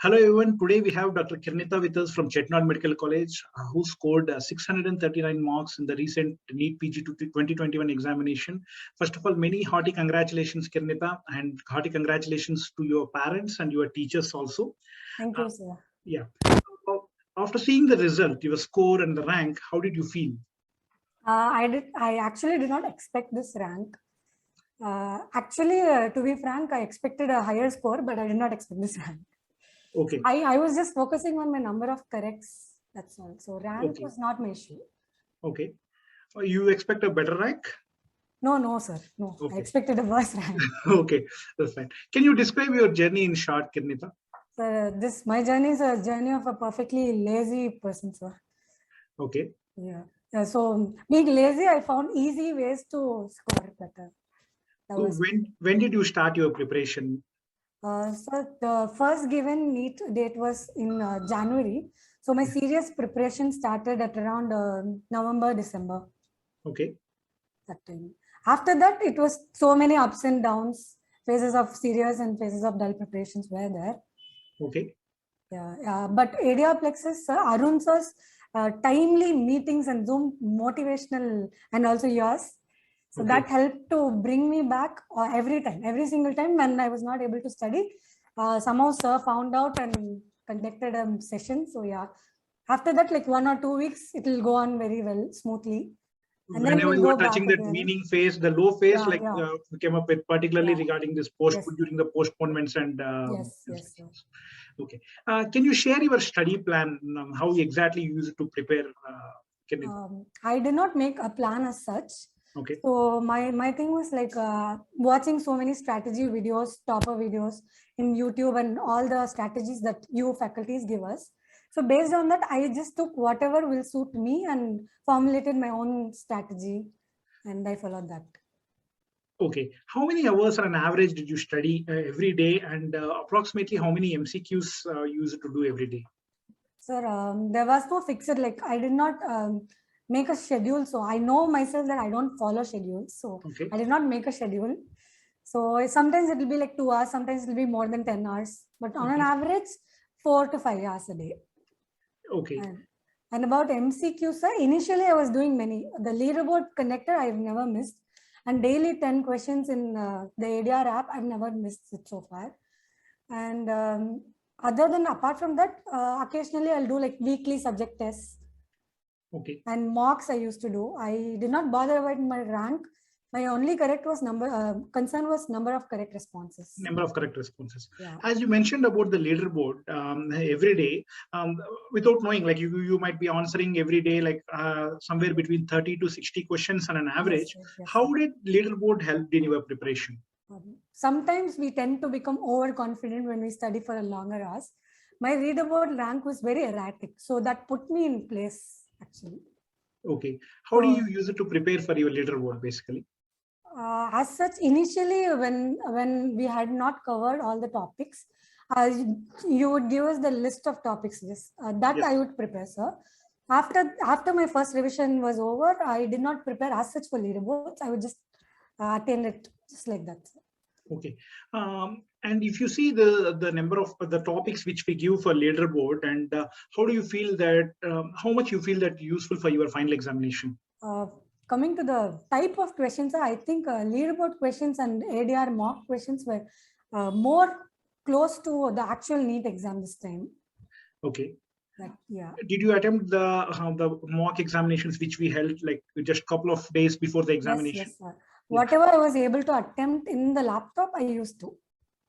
Hello everyone, today we have Dr. Kiranitha with us from Chettinad Medical College, who scored 639 marks in the recent NEET-PG 2021 examination. First of all, many hearty congratulations, Kiranitha, and hearty congratulations to your parents and your teachers also. Thank you, sir. Yeah. After seeing the result, your score and the rank, how did you feel? I actually did not expect this rank. To be frank, I expected a higher score, but I did not expect this rank. Okay. I was just focusing on my number of corrects. That's all. So rank was not my issue. Okay. You expect a better rank? No, sir. No, okay. I expected a worse rank. Okay, that's fine. Can you describe your journey in short, Kiranitha? Sir, my journey is a journey of a perfectly lazy person, sir. Okay. Yeah. So being lazy, I found easy ways to score better. So when did you start your preparation? So the first given NEET date was in January. So my serious preparation started at around November, December. Okay. That time. After that, it was so many ups and downs. Phases of serious and phases of dull preparations were there. Okay. Yeah. But ADrPlexus, Arun sir's timely meetings and Zoom motivational, and also yours. So that helped to bring me back every single time when I was not able to study. Somehow sir found out and conducted a session. So yeah, after that, like 1 or 2 weeks, it will go on very well, smoothly. And whenever then we'll you were touching that again. weaning phase, the low phase, we came up with particularly regarding this during the postponements and yes. Okay. Can you share your study plan? How exactly you use it to prepare? I did not make a plan as such. Okay. So my thing was like watching so many strategy videos, topper videos in YouTube and all the strategies that you faculties give us. So based on that, I just took whatever will suit me and formulated my own strategy, and I followed that. Okay. How many hours on an average did you study every day, and approximately how many MCQs you used to do every day? Sir, there was no fixed, like I did not make a schedule. So I know myself that I don't follow schedules. So I did not make a schedule. So sometimes it will be like 2 hours, sometimes it will be more than 10 hours, but on an average, 4 to 5 hours a day. Okay. And about MCQ, sir, initially I was doing many. The leaderboard connector, I've never missed. And daily 10 questions in the ADR app, I've never missed it so far. And apart from that, occasionally I'll do like weekly subject tests. Okay. And mocks I used to do. I did not bother about my rank. My only concern was number of correct responses. Number of correct responses. Yeah. As you mentioned about the leaderboard every day, without knowing, like you might be answering every day, like somewhere between 30 to 60 questions on an average. Yes. How did leaderboard help in your preparation? Sometimes we tend to become overconfident when we study for a longer hours. My leaderboard rank was very erratic. So that put me in place actually. Okay. How do you use it to prepare for your leaderboard basically? As such, initially when we had not covered all the topics, you would give us the list of topics list. I would prepare, sir. After my first revision was over, I did not prepare as such for leaderboards. I would just attend it just like that, sir. Okay. And if you see the number of the topics which we give for leaderboard, and how do you feel that, how much you feel that useful for your final examination? Coming to the type of questions, I think leaderboard questions and ADR mock questions were more close to the actual NEET exam this time. Okay. Yeah. Did you attempt the mock examinations which we held like just a couple of days before the examination? Yes, sir. Whatever I was able to attempt in the laptop, I used to.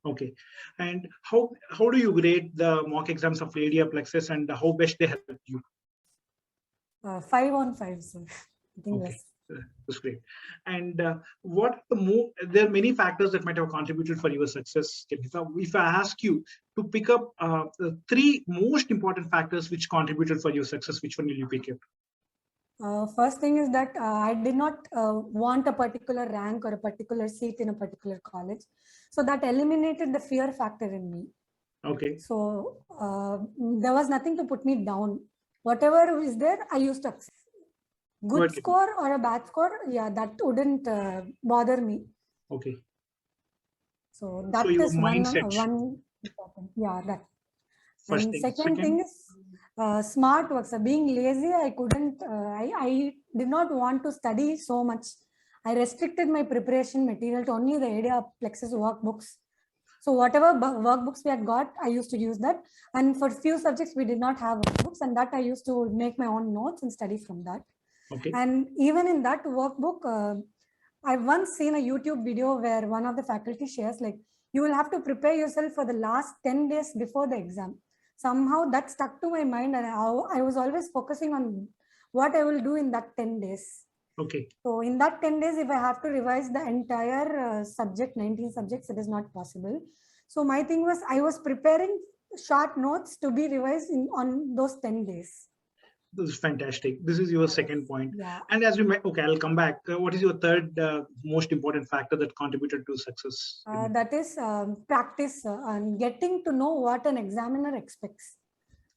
Okay. And how do you grade the mock exams of ADrPlexus, and how best they helped you? 5 on 5, sir. I think okay. That's great. And there are many factors that might have contributed for your success. If I ask you to pick up the 3 most important factors which contributed for your success, which one will you pick up? First thing is that I did not want a particular rank or a particular seat in a particular college. So that eliminated the fear factor in me. Okay. So there was nothing to put me down. Whatever is there, I used to accept. Good score or a bad score, yeah, that wouldn't bother me. Okay. So that is one important. Yeah, that. First And thing. second thing is smart work. So being lazy, I couldn't, I did not want to study so much. I restricted my preparation material to only the ADrPlexus workbooks. So whatever workbooks we had got, I used to use that. And for few subjects, we did not have workbooks, and that I used to make my own notes and study from that. Okay. And even in that workbook, I've once seen a YouTube video where one of the faculty shares, like, you will have to prepare yourself for the last 10 days before the exam. Somehow that stuck to my mind, and I was always focusing on what I will do in that 10 days. Okay. So in that 10 days, if I have to revise the entire subject, 19 subjects, it is not possible. So my thing was, I was preparing short notes to be revised on those 10 days. This is fantastic. This is your second point. Yeah. And as you may, okay, I'll come back. What is your third most important factor that contributed to success? That is practice and getting to know what an examiner expects,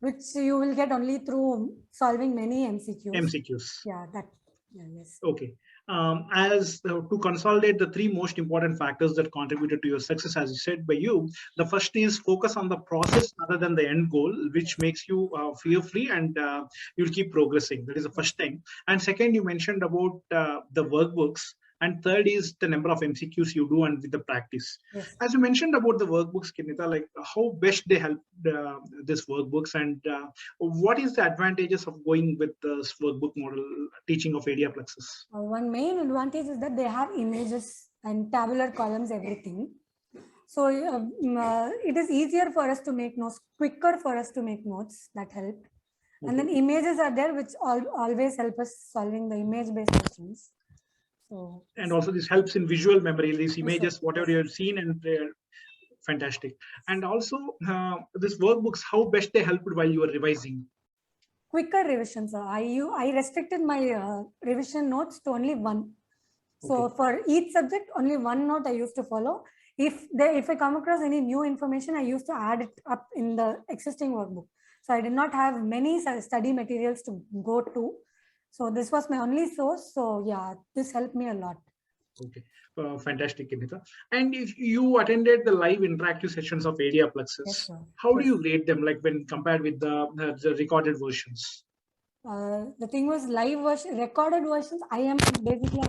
which you will get only through solving many MCQs. MCQs. Yeah, that. Yeah, yes. Okay. To consolidate the three most important factors that contributed to your success, as you said by you, the first is focus on the process rather than the end goal, which makes you fear-free, and you'll keep progressing. That is the first thing. And second, you mentioned about the workbooks. And third is the number of MCQs you do and with the practice. Yes. As you mentioned about the workbooks, Kiranitha, like how best they help this workbooks, and what is the advantages of going with this workbook model teaching of ADrPlexus? One main advantage is that they have images and tabular columns, everything. So it is easier for us to make notes, quicker for us to make notes. That helped. Okay. And then images are there, which always help us solving the image-based questions. So, and also this helps in visual memory, these images, whatever you have seen, and they're fantastic. And also this workbooks, how best they helped while you were revising? Quicker revisions. I restricted my revision notes to only one. So okay. For each subject, only one note I used to follow. If I come across any new information, I used to add it up in the existing workbook. So I did not have many study materials to go to. So this was my only source. So yeah, this helped me a lot. Okay, fantastic, Kiranitha. And if you attended the live interactive sessions of ADrPlexus, yes, how do you rate them, like when compared with the recorded versions? The thing was, recorded versions, I'm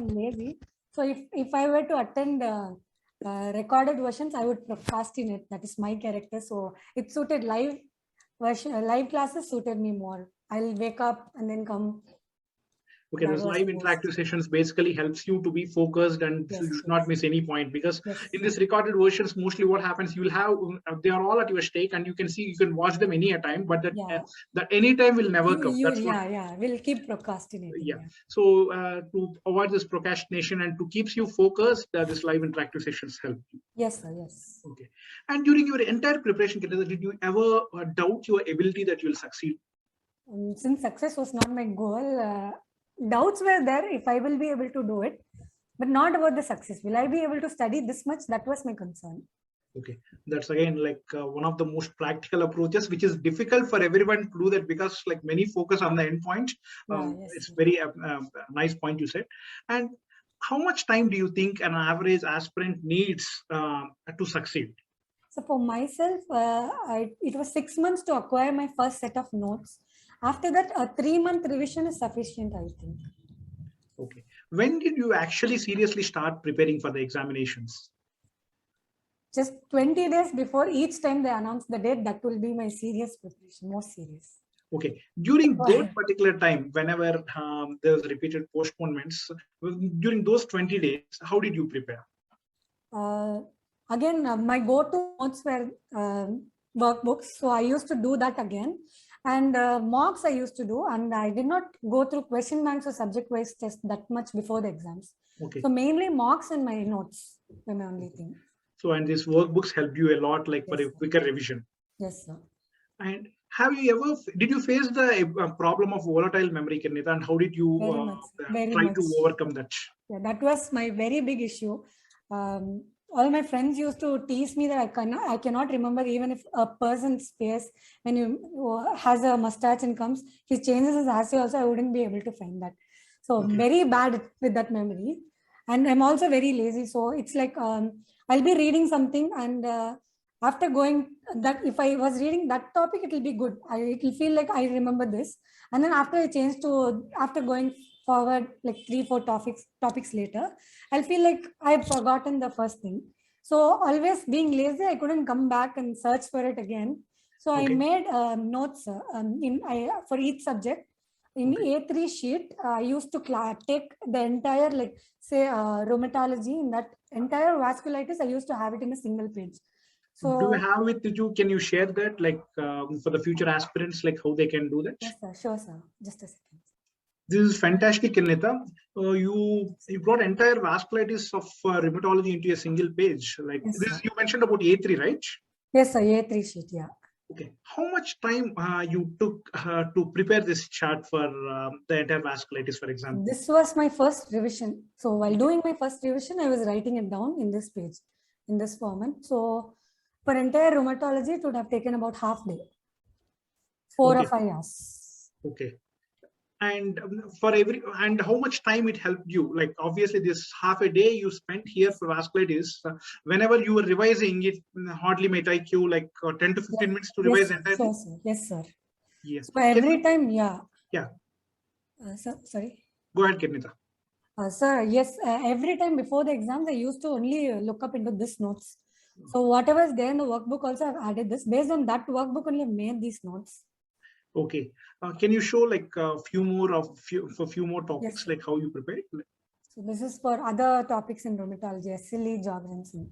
lazy. So if I were to attend recorded versions, I would procrastinate. That is my character. So it suited live classes suited me more. I'll wake up and then come. Okay, those live interactive sessions basically helps you to be focused, and yes, you should not miss any point, because yes, in this recorded versions, mostly what happens, you will have, they are all at your stake, and you can see, you can watch them any time, but that any time will never come. That's we'll keep procrastinating. Yeah. So to avoid this procrastination and to keeps you focused, this live interactive sessions help you. Yes, sir, yes. Okay. And during your entire preparation, did you ever doubt your ability that you will succeed? Since success was not my goal, doubts were there if I will be able to do it, but not about the success. Will I be able to study this much? That was my concern. Okay, that's again like one of the most practical approaches, which is difficult for everyone to do that, because like many focus on the end point. Yes, it's very nice point you said. And how much time do you think an average aspirant needs to succeed? So for myself, it was 6 months to acquire my first set of notes. After that, a 3-month revision is sufficient, I think. Okay. When did you actually seriously start preparing for the examinations? Just 20 days before each time they announce the date, that will be my serious preparation, most serious. Okay. During that particular time, whenever there was repeated postponements, during those 20 days, how did you prepare? Again, my go-to notes were workbooks. So I used to do that again. And mocks I used to do, and I did not go through question banks or subject-wise tests that much before the exams. Okay. So mainly mocks and my notes were my only thing. So, and these workbooks helped you a lot, like yes, for a quicker revision. Yes, sir. And did you face the problem of volatile memory, Kiranitha, and how did you try to overcome that? Yeah, that was my very big issue. All my friends used to tease me that I cannot remember even if a person's face, when you has a mustache and comes, he changes his hairstyle also, I wouldn't be able to find that. So okay, very bad with that memory. And I'm also very lazy. So it's like, I'll be reading something and after going that, if I was reading that topic, it will be good. It will feel like I remember this. And then after I change to, after going forward, like 3-4 topics later, I'll feel like I've forgotten the first thing. So always being lazy, I couldn't come back and search for it again. So I made notes for each subject. In A3 sheet, I used to take the entire, like say rheumatology, in that entire vasculitis, I used to have it in a single page. So do you have it? Can you share that, like for the future aspirants, like how they can do that? Yes, sir. Sure, sir. Just a second. This is fantastic, Kiranitha. You brought entire vasculitis of rheumatology into a single page. Like Yes, this, sir. you mentioned about A3, right? Yes, sir. A3 sheet, yeah. Okay. How much time you took to prepare this chart for the entire vasculitis, for example? This was my first revision. So while doing my first revision, I was writing it down in this page, in this format. So for entire rheumatology, it would have taken about half day, 4 or 5 hours. Okay. And and how much time it helped you? Like obviously this half a day you spent here for vasculitis, whenever you were revising it, hardly may take you like 10 to 15 minutes to revise entirely. Sure, sir. Yes, sir. Yes. So every time, yeah. Sir, sorry. Go ahead, Kiranitha. Sir, yes, every time before the exams, I used to only look up into this notes. So whatever is there in the workbook also, I've added this. Based on that workbook only, I've made these notes. Okay. Can you show like a few more topics, like how you prepared? So this is for other topics in rheumatology, SLE, Jorgensen.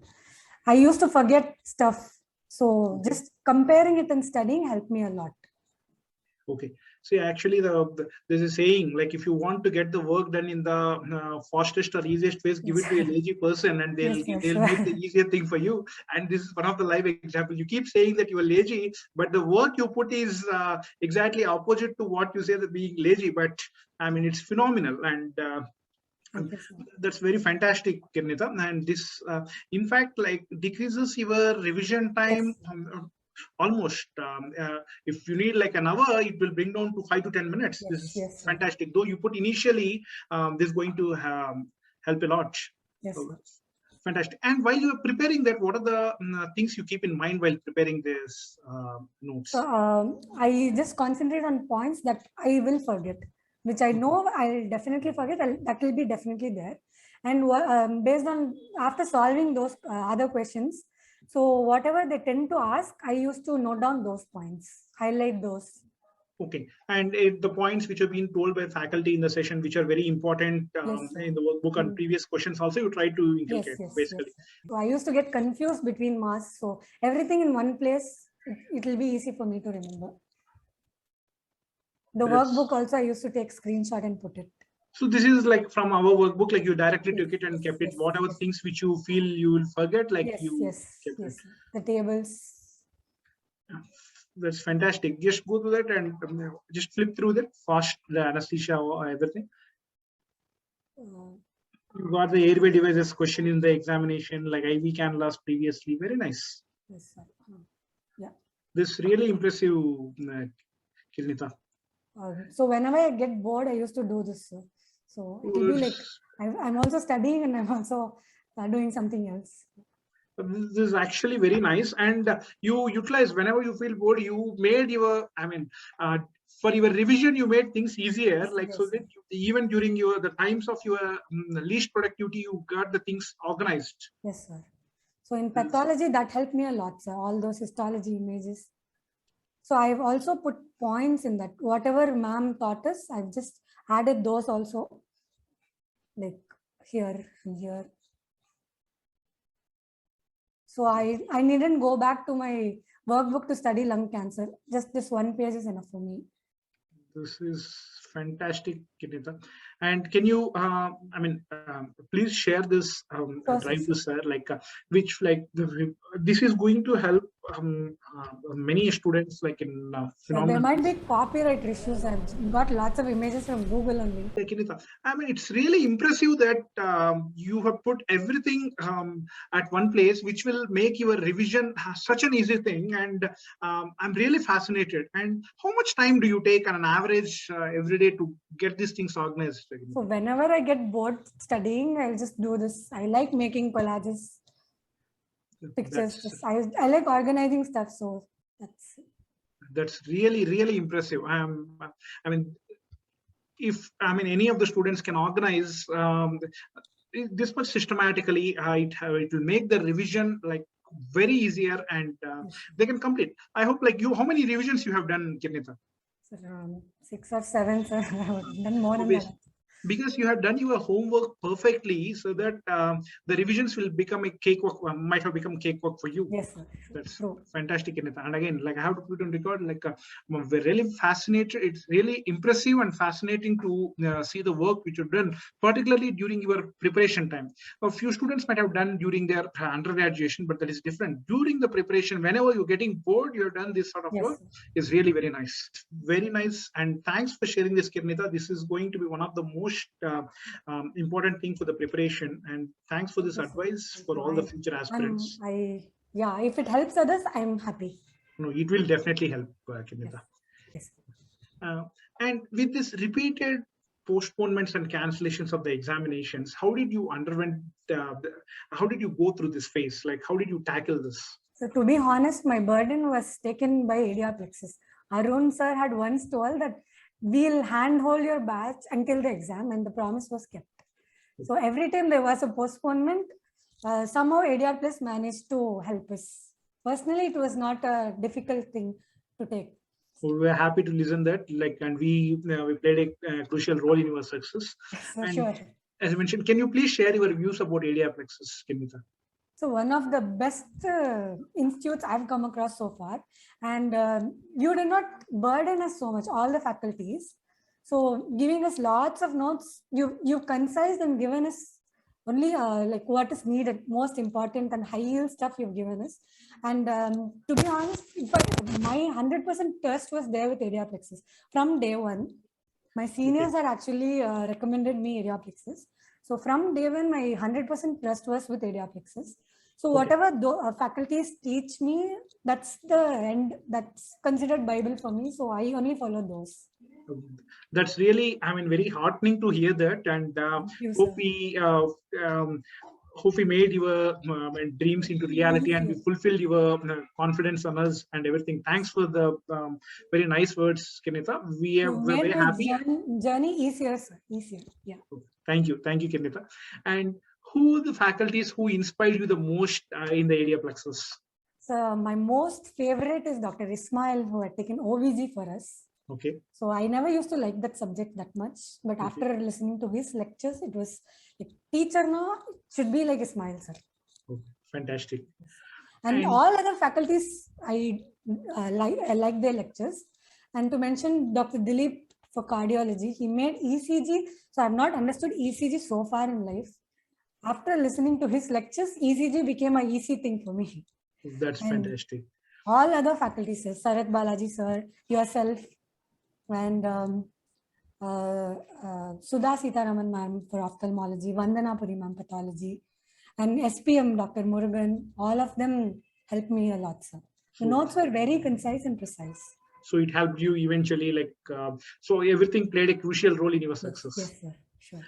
I used to forget stuff. So just comparing it and studying helped me a lot. Okay. See, actually, there's a saying, like if you want to get the work done in the fastest or easiest ways, give it to a lazy person, and they'll make the easier thing for you. And this is one of the live examples. You keep saying that you are lazy, but the work you put is exactly opposite to what you say that being lazy. But I mean, it's phenomenal, and that's very fantastic, Kiranitha. And this, in fact, like decreases your revision time. Almost if you need like an hour, it will bring down to 5 to 10 minutes. This is fantastic. Though you put initially, this is going to help a lot. So, fantastic. And while you are preparing that, what are the things you keep in mind while preparing this notes? So I just concentrate on points that I will forget, which I know I'll definitely forget. That will be definitely there. And based on, after solving those other questions, so whatever they tend to ask, I used to note down those points, highlight those. Okay. And the points which have been told by faculty in the session, which are very important in the workbook and previous questions also, you try to inculcate, basically. So I used to get confused between masks. So everything in one place, it will be easy for me to remember. The workbook also, I used to take screenshot and put it. So this is like from our workbook, like you directly took it and kept it. Whatever things which you feel you will forget, like you kept it. The tables. That's fantastic. Just go through that and just flip through that fast, the anesthesia or everything. You got the airway devices question in the examination, like IV cannulas previously. Very nice. Yes, sir. Yeah. This really impressive, Kiranitha. So whenever I get bored, I used to do this. So it will be like I'm also studying and I'm also doing something else. This is actually very nice, and you utilize whenever you feel bored. You made your, I mean, for your revision, you made things easier. Like so that even during the times of your least productivity, you got the things organized. Yes, sir. So in pathology, that helped me a lot, sir. All those histology images. So I've also put points in that. Whatever ma'am taught us, I've just added those also, like here and here. So I needn't go back to my workbook to study lung cancer. Just this one page is enough for me. This is fantastic, Kiranitha. And can you, please share this drive to sir, like which like this is going to help many students, like in so there might be copyright issues. I've got lots of images from Google only. Kiranitha, I mean, it's really impressive that you have put everything at one place, which will make your revision such an easy thing. And I'm really fascinated. And how much time do you take on an average every day to get these things organized? So whenever I get bored studying, I'll just do this. I like making collages. pictures. I like organizing stuff, so that's really impressive. I mean, if any of the students can organize this much systematically, it will make the revision like very easier, and they can complete. I hope, like you, how many revisions you have done, Kiranitha? 6 or 7, sir. I have done more than that. Because you have done your homework perfectly, so that the revisions will become a cakewalk, might have become cakewalk for you. Yes, sir. That's true. Fantastic, Kiranitha. And again, like I have to put on record, like we're really fascinated. It's really impressive and fascinating to see the work which you've done, particularly during your preparation time. A few students might have done during their undergraduation, but that is different. During the preparation, whenever you're getting bored, you've done this sort of work. Is really very nice. Very nice. And thanks for sharing this, Kiranitha. This is going to be one of the most important thing for the preparation, and thanks for this advice for all the future aspirants. If it helps others, I'm happy. No, it will definitely help, Kiranitha. Yes. And with this repeated postponements and cancellations of the examinations, how did you how did you go through this phase? Like, how did you tackle this? So to be honest, my burden was taken by ADrPlexus. Arun sir had once told that we'll handhold your batch until the exam, and the promise was kept. So every time there was a postponement, somehow ADrPlus managed to help us. Personally, it was not a difficult thing to take. So we're happy to listen that, like, and we played a crucial role in your success. For sure. As I mentioned, can you please share your views about ADrPlexus, Kiranitha? So one of the best institutes I've come across so far, and you did not burden us so much, all the faculties. So giving us lots of notes, you've concised and given us only like what is needed, most important and high yield stuff you've given us. And to be honest, my 100% trust was there with ADrPlexus from day one. My seniors had actually recommended me ADrPlexus. So from day one, my 100% trust was with ADrPlexus. So whatever faculties teach me, that's the end. That's considered Bible for me. So I only follow those. That's really, very heartening to hear that, and hope we made your dreams into reality, and we fulfilled your confidence on us and everything. Thanks for the very nice words, Kiranitha. We're very happy. Journey easier, sir. Easier. Yeah. Thank you, Kiranitha. And who the faculties who inspired you the most in the ADrPlexus? So my most favorite is Dr. Ismail, who had taken OVG for us. Okay. So I never used to like that subject that much, but after listening to his lectures, it was like teacher now should be like Ismail sir. Okay. Fantastic. And all other faculties, I like their lectures. And to mention Dr. Dilip for cardiology, he made ECG. So I've not understood ECG so far in life. After listening to his lectures, ECG became an easy thing for me. That's fantastic. All other faculties, sir, Sarat Balaji sir, yourself, and Sudha Sitaraman ma'am for ophthalmology, Vandana Puri ma'am pathology, and SPM Dr. Murugan, all of them helped me a lot, sir. The notes were very concise and precise. So it helped you eventually, like, so everything played a crucial role in your success. Yes, sir. Sure.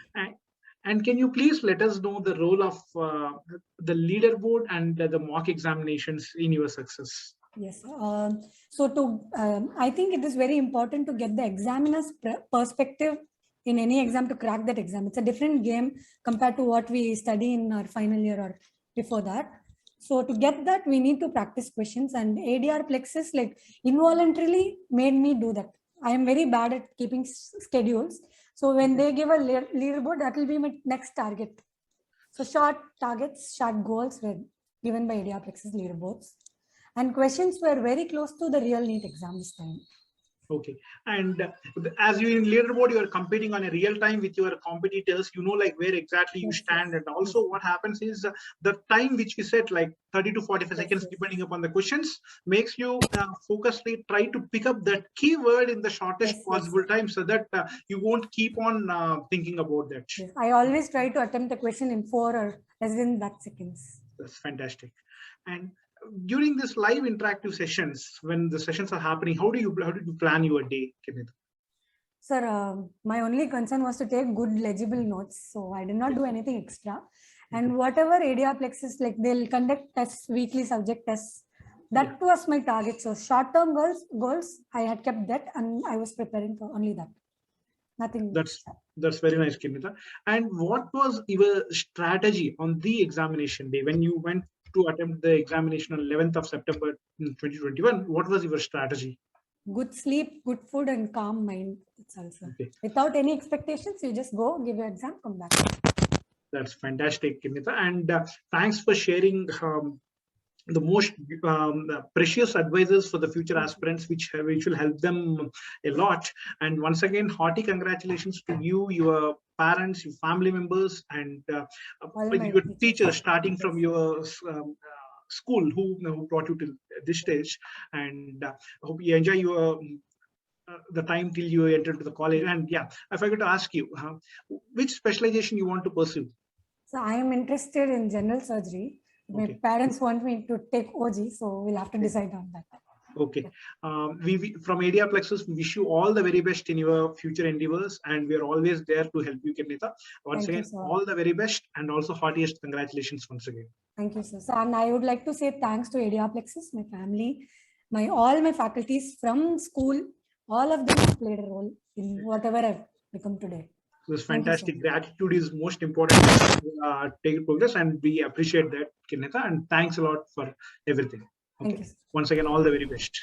And can you please let us know the role of the leaderboard and the mock examinations in your success? Yes. I think it is very important to get the examiner's perspective in any exam to crack that exam. It's a different game compared to what we study in our final year or before that. So to get that, we need to practice questions, and ADrPlexus like involuntarily made me do that. I am very bad at keeping schedules. So when they give a leaderboard, that will be my next target. So short targets, short goals were given by ADrPlexus leaderboards. And questions were very close to the real NEET exam this time. Okay. And as you in leaderboard, you are competing on a real time with your competitors, you know, like where exactly you stand. And also what happens is the time which we set, like 30 to 45 seconds, depending upon the questions, makes you focusedly try to pick up that keyword in the shortest possible time, so that you won't keep on thinking about that. Yes. I always try to attempt the question in 4 or less than that seconds. That's fantastic. And during this live interactive sessions, when the sessions are happening, how did you plan your day, Kiranitha? Sir, my only concern was to take good legible notes. So I did not do anything extra. And whatever ADrPlexus, like they'll conduct tests, weekly subject tests. That was my target. So short-term goals, I had kept that, and I was preparing for only that. Nothing. That's very nice, Kiranitha. And what was your strategy on the examination day when you went to attempt the examination on 11th of September 2021? What was your strategy? Good sleep, good food, and calm mind. That's also without any expectations. You just go, give your exam, come back. That's fantastic, Kiranitha. And thanks for sharing the most precious advices for the future aspirants, which will help them a lot. And once again, hearty congratulations to you, your parents, your family members, and your teachers, starting from your school who brought you to this stage. And hope you enjoy your the time till you enter to the college. And if I could ask you, which specialization you want to pursue? So I am interested in general surgery. My parents want me to take OG, so we'll have to decide on that. Okay. We from ADrPlexus wish you all the very best in your future endeavors, and we are always there to help you, Kiranitha. Once again, all the very best, and also heartiest congratulations once again. Thank you, sir. So, and I would like to say thanks to ADrPlexus, my family, all my faculties from school. All of them played a role in whatever I've become today. This fantastic. Gratitude is most important to take progress, and we appreciate that, Kiranitha, and thanks a lot for everything. Thank you. Once again, all the very best.